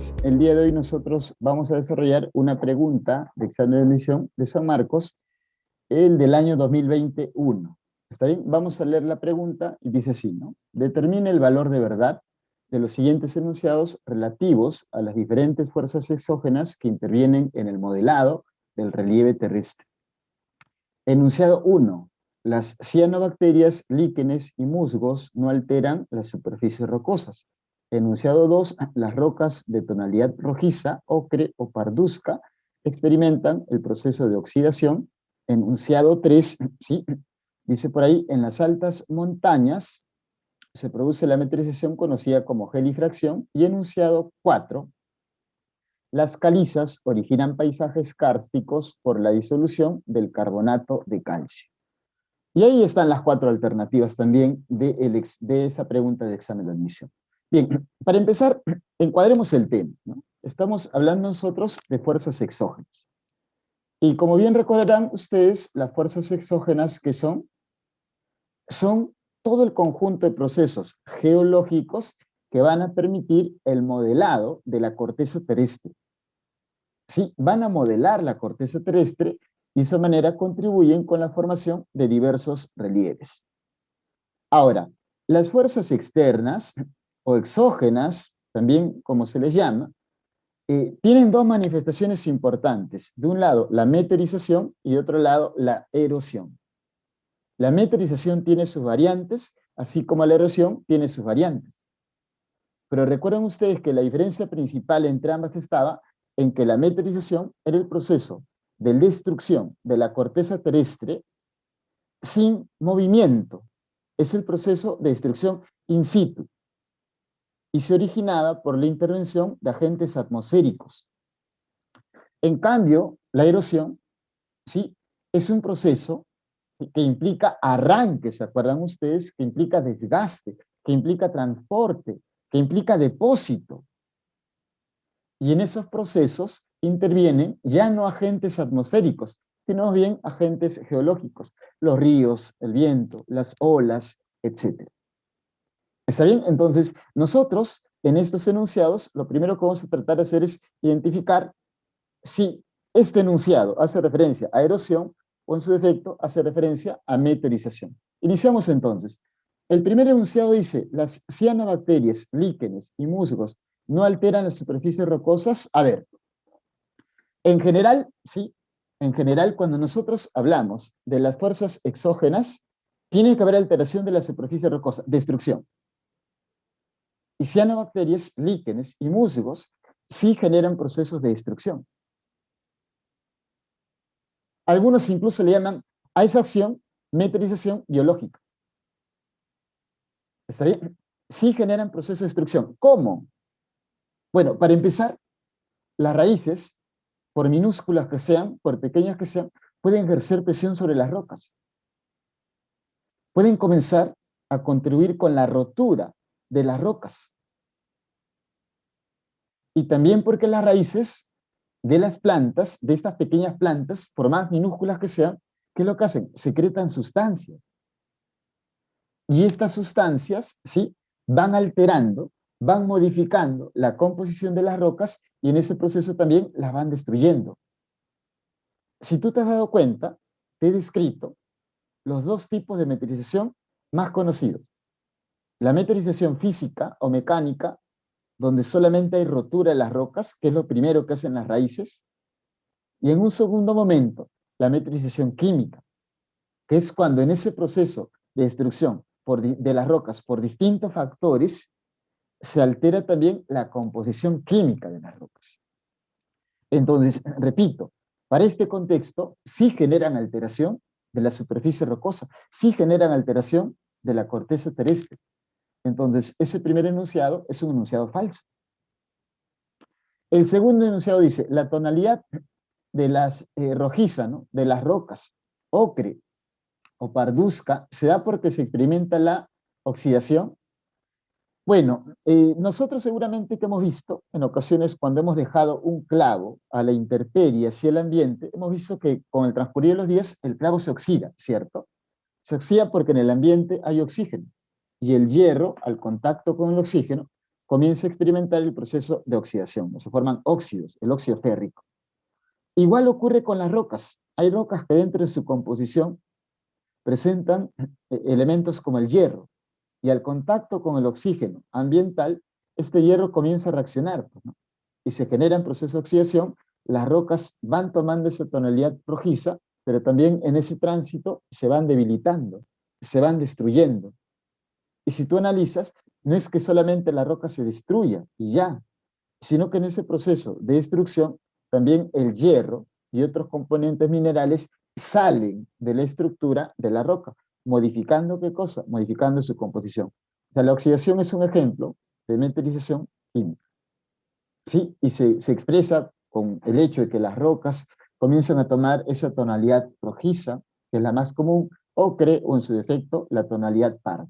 días. El día de hoy nosotros vamos a desarrollar una pregunta de examen de admisión de San Marcos, el del año 2021. ¿Está bien? Vamos a leer la pregunta y dice así, ¿no? Determine el valor de verdad de los siguientes enunciados relativos a las diferentes fuerzas exógenas que intervienen en el modelado del relieve terrestre. Enunciado 1. Las cianobacterias, líquenes y musgos no alteran las superficies rocosas. Enunciado 2. Las rocas de tonalidad rojiza, ocre o parduzca experimentan el proceso de oxidación. Enunciado 3. ¿Sí? Dice por ahí, en las altas montañas se produce la meteorización conocida como gelifracción. Y enunciado 4. Las calizas originan paisajes kársticos por la disolución del carbonato de calcio. Y ahí están las 4 alternativas también de esa pregunta de examen de admisión. Bien, para empezar, encuadremos el tema, ¿no? Estamos hablando nosotros de fuerzas exógenas. Y como bien recordarán ustedes, las fuerzas exógenas que son todo el conjunto de procesos geológicos que van a permitir el modelado de la corteza terrestre. Sí, van a modelar la corteza terrestre y de esa manera contribuyen con la formación de diversos relieves. Ahora, las fuerzas externas o exógenas, también como se les llama, tienen dos manifestaciones importantes. De un lado, la meteorización y de otro lado, la erosión. La meteorización tiene sus variantes, así como la erosión tiene sus variantes. Pero recuerden ustedes que la diferencia principal entre ambas estaba en que la meteorización era el proceso de destrucción de la corteza terrestre sin movimiento. Es el proceso de destrucción in situ y se originaba por la intervención de agentes atmosféricos. En cambio, la erosión, ¿sí?, es un proceso que implica arranque, ¿se acuerdan ustedes? Que implica desgaste, que implica transporte, que implica depósito. Y en esos procesos intervienen ya no agentes atmosféricos, sino bien agentes geológicos, los ríos, el viento, las olas, etc. ¿Está bien? Entonces, nosotros en estos enunciados, lo primero que vamos a tratar de hacer es identificar si este enunciado hace referencia a erosión o en su defecto hace referencia a meteorización. Iniciamos entonces. El primer enunciado dice, las cianobacterias, líquenes y musgos no alteran las superficies rocosas. A ver, en general, sí, en general cuando nosotros hablamos de las fuerzas exógenas, tiene que haber alteración de la superficie rocosa, destrucción. Y cianobacterias, líquenes y musgos sí generan procesos de destrucción. Algunos incluso le llaman a esa acción meteorización biológica. ¿Está bien? Sí generan procesos de destrucción. ¿Cómo? Bueno, para empezar, las raíces, por minúsculas que sean, por pequeñas que sean, pueden ejercer presión sobre las rocas. Pueden comenzar a contribuir con la rotura de las rocas. Y también porque las raíces de las plantas, de estas pequeñas plantas, por más minúsculas que sean, ¿qué es lo que hacen? Secretan sustancias. Y estas sustancias, ¿sí?, van alterando, van modificando la composición de las rocas y en ese proceso también las van destruyendo. Si tú te has dado cuenta, te he descrito los dos tipos de meteorización más conocidos. La meteorización física o mecánica, donde solamente hay rotura de las rocas, que es lo primero que hacen las raíces, y en un segundo momento, la meteorización química, que es cuando en ese proceso de destrucción de las rocas por distintos factores, se altera también la composición química de las rocas. Entonces, repito, para este contexto sí generan alteración de la superficie rocosa, sí generan alteración de la corteza terrestre. Entonces, ese primer enunciado es un enunciado falso. El segundo enunciado dice, la tonalidad de las rojiza, ¿no?, de las rocas, ocre o parduzca, se da porque se experimenta la oxidación. Bueno, nosotros seguramente que hemos visto en ocasiones cuando hemos dejado un clavo a la intemperie hacia el ambiente, hemos visto que con el transcurrir de los días el clavo se oxida, ¿cierto? Se oxida porque en el ambiente hay oxígeno y el hierro al contacto con el oxígeno comienza a experimentar el proceso de oxidación, se forman óxidos, el óxido férrico. Igual ocurre con las rocas. Hay rocas que dentro de su composición presentan elementos como el hierro, y al contacto con el oxígeno ambiental, este hierro comienza a reaccionar, pues, ¿no? Y se genera en proceso de oxidación, las rocas van tomando esa tonalidad rojiza, pero también en ese tránsito se van debilitando, se van destruyendo. Y si tú analizas, no es que solamente la roca se destruya y ya, sino que en ese proceso de destrucción, también el hierro y otros componentes minerales salen de la estructura de la roca, modificando ¿qué cosa? Modificando su composición. O sea, la oxidación es un ejemplo de meteorización química. ¿Sí? Y se expresa con el hecho de que las rocas comienzan a tomar esa tonalidad rojiza, que es la más común, ocre o en su defecto la tonalidad parda.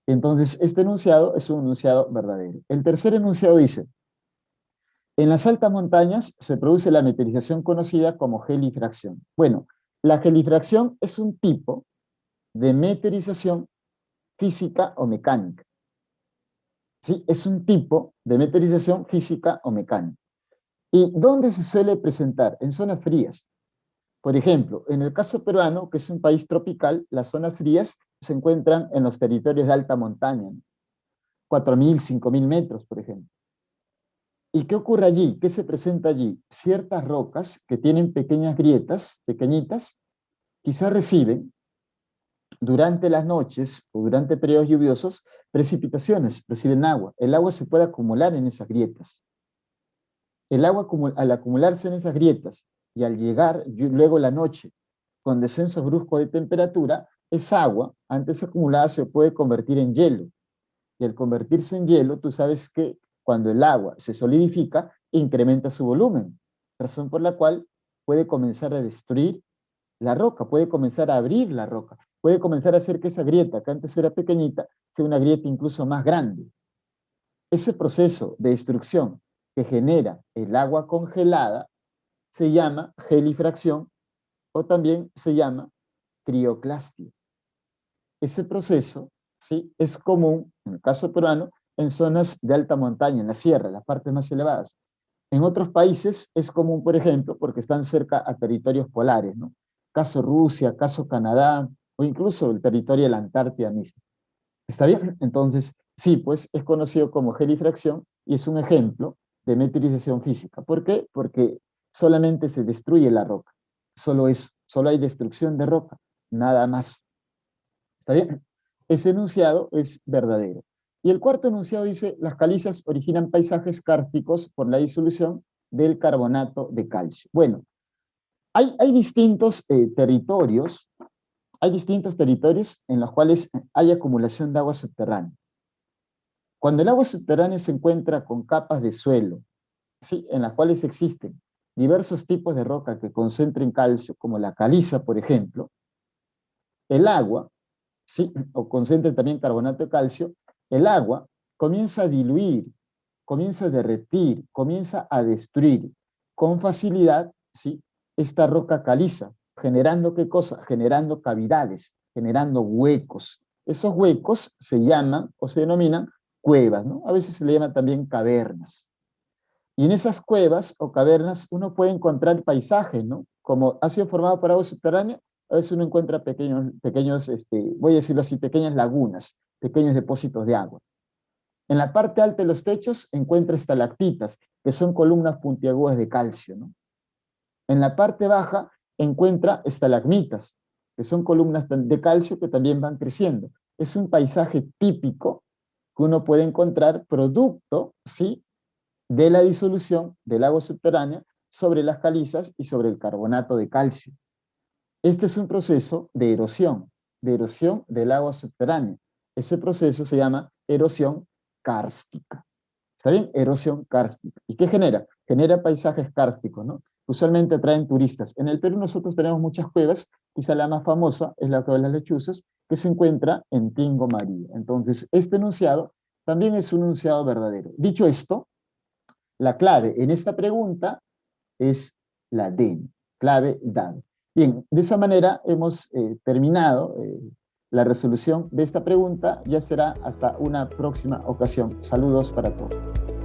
Entonces, este enunciado es un enunciado verdadero. El tercer enunciado dice: en las altas montañas se produce la meteorización conocida como gelifracción. Bueno, la gelifracción es un tipo de meteorización física o mecánica. ¿Sí? Es un tipo de meteorización física o mecánica. ¿Y dónde se suele presentar? En zonas frías. Por ejemplo, en el caso peruano, que es un país tropical, las zonas frías se encuentran en los territorios de alta montaña, 4.000, 5.000 metros, por ejemplo. ¿Y qué ocurre allí? ¿Qué se presenta allí? Ciertas rocas que tienen pequeñas grietas, pequeñitas, quizás reciben durante las noches o durante periodos lluviosos precipitaciones, reciben agua. El agua se puede acumular en esas grietas. El agua al acumularse en esas grietas y al llegar luego la noche con descensos bruscos de temperatura, esa agua antes acumulada se puede convertir en hielo. Y al convertirse en hielo, tú sabes que cuando el agua se solidifica, incrementa su volumen, razón por la cual puede comenzar a destruir la roca, puede comenzar a abrir la roca, puede comenzar a hacer que esa grieta, que antes era pequeñita, sea una grieta incluso más grande. Ese proceso de destrucción que genera el agua congelada se llama gelifracción o también se llama crioclastia. Ese proceso, ¿sí?, es común, en el caso peruano, en zonas de alta montaña, en la sierra, en las partes más elevadas. En otros países es común, por ejemplo, porque están cerca a territorios polares, ¿no? Caso Rusia, caso Canadá, o incluso el territorio de la Antártida misma. ¿Está bien? Entonces, sí, pues es conocido como gelifracción y es un ejemplo de meteorización física. ¿Por qué? Porque solamente se destruye la roca. Solo eso, solo hay destrucción de roca, nada más. ¿Está bien? Ese enunciado es verdadero. Y el cuarto enunciado dice: las calizas originan paisajes kársticos por la disolución del carbonato de calcio. Bueno, hay distintos territorios, hay distintos territorios en los cuales hay acumulación de agua subterránea. Cuando el agua subterránea se encuentra con capas de suelo, ¿sí?, en las cuales existen diversos tipos de roca que concentren calcio, como la caliza, por ejemplo, el agua, ¿sí?, o concentren también carbonato de calcio, el agua comienza a diluir, comienza a derretir, comienza a destruir con facilidad, ¿sí?, esta roca caliza, generando ¿qué cosa? Generando cavidades, generando huecos. Esos huecos se llaman o se denominan cuevas, ¿no? A veces se le llama también cavernas. Y en esas cuevas o cavernas uno puede encontrar paisajes, ¿no? Como ha sido formado por agua subterránea, a veces uno encuentra pequeños voy a decirlo así, pequeñas lagunas, pequeños depósitos de agua. En la parte alta de los techos encuentra estalactitas, que son columnas puntiagudas de calcio, ¿no? En la parte baja encuentra estalagmitas, que son columnas de calcio que también van creciendo. Es un paisaje típico que uno puede encontrar producto, ¿sí?, de la disolución del agua subterránea sobre las calizas y sobre el carbonato de calcio. Este es un proceso de erosión del agua subterránea. Ese proceso se llama erosión kárstica. ¿Está bien? Erosión kárstica. ¿Y qué genera? Genera paisajes kársticos, ¿no? Usualmente atraen turistas. En el Perú nosotros tenemos muchas cuevas, quizá la más famosa es la Cueva de las Lechuzas, que se encuentra en Tingo María. Entonces, este enunciado también es un enunciado verdadero. Dicho esto, la clave en esta pregunta es la D, clave dado. Bien, de esa manera hemos terminado la resolución de esta pregunta ya será hasta una próxima ocasión. Saludos para todos.